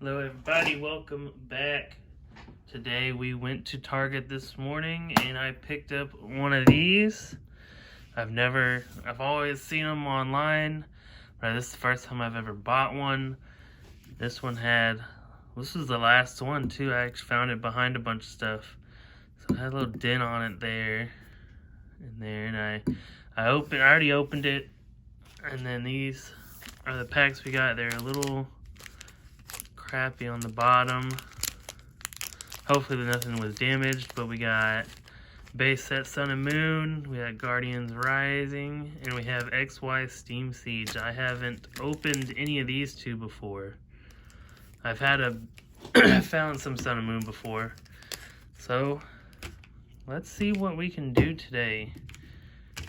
Hello everybody, welcome back. Today we went to Target this morning and I picked up one of these. I've always seen them online, but this is the first time I've ever bought one. This was the last one too. I actually found it behind a bunch of stuff. So it had a little dent on it there. And I already opened it. And then these are the packs we got. They're a little crappy on the bottom. Hopefully nothing was damaged, but we got base set Sun and Moon, we got Guardians Rising, and we have XY Steam Siege. I haven't opened any of these two before. I've found some Sun and Moon before. So let's see what we can do today.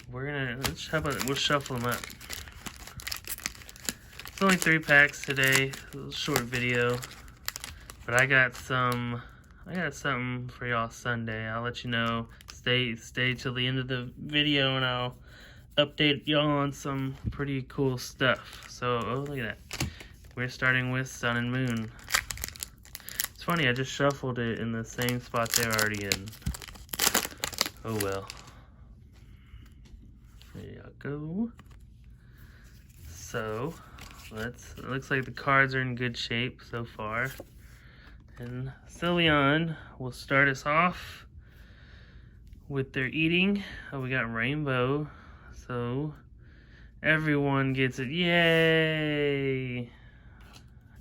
We'll shuffle them up. It's only 3 packs today, a little short video, but I got something for y'all Sunday. I'll let you know. Stay till the end of the video and I'll update y'all on some pretty cool stuff. So, oh look at that. We're starting with Sun and Moon. It's funny, I just shuffled it in the same spot they're already in. Oh well. There you go. So, it looks like the cards are in good shape so far. And Cillian will start us off with their eating. Oh, we got Rainbow. So, everyone gets it. Yay!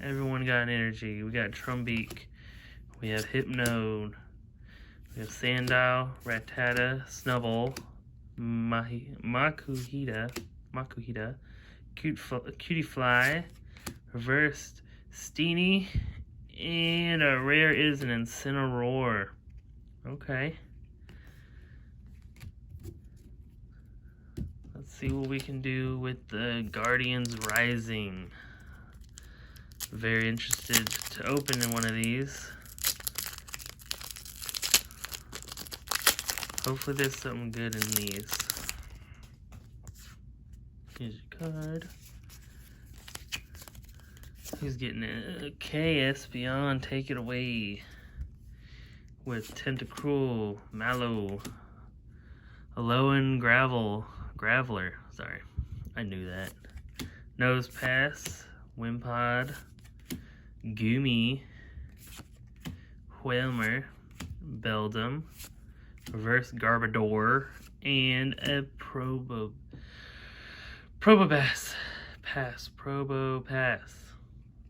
Everyone got an energy. We got Trumbeak. We have Hypnode. We have Sandile, Rattata, Snubble, Makuhita, Cutie Fly, Reversed Steenie, and a rare is an Incineroar. Okay. Let's see what we can do with the Guardians Rising. Very interested to open in one of these. Hopefully there's something good in these. Here's your card. Who's getting it? Okay, Espeon, take it away. With Tentacruel, Mallow, Alolan Graveler, sorry, I knew that. Nosepass, Wimpod, Goomy, Whalmer, Beldum, Reverse Garbodor, and a Probopass.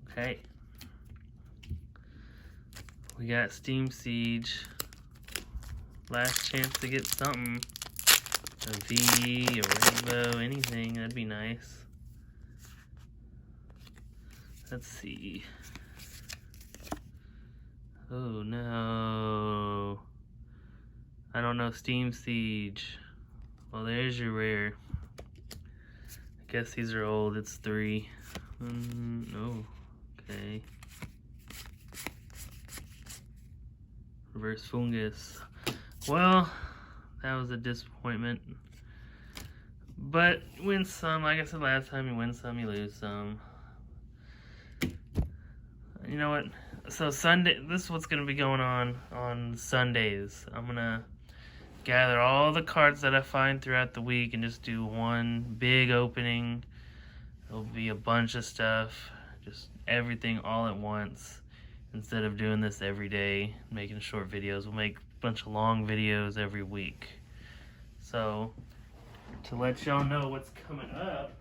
Okay. We got Steam Siege. Last chance to get something. A V, a Rainbow, anything. That'd be nice. Let's see. Oh no. I don't know Steam Siege. Well, there's your rare. I guess these are old. It's 3. Oh, okay. Reverse Fungus. Well, that was a disappointment. But win some. Like I said last time, you win some, you lose some. You know what? So Sunday, this is what's going to be going on Sundays. I'm going to gather all the cards that I find throughout the week and just do one big opening. It'll be a bunch of stuff, just everything all at once. Instead of doing this every day, making short videos, we'll make a bunch of long videos every week. So, to let y'all know what's coming up,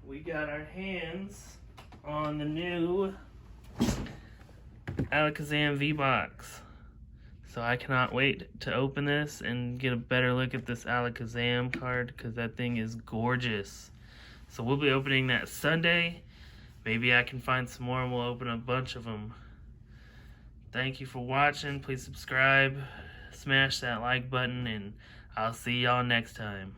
we got our hands on the new Alakazam V-Box. So I cannot wait to open this and get a better look at this Alakazam card because that thing is gorgeous. So we'll be opening that Sunday. Maybe I can find some more and we'll open a bunch of them. Thank you for watching. Please subscribe, smash that like button, and I'll see y'all next time.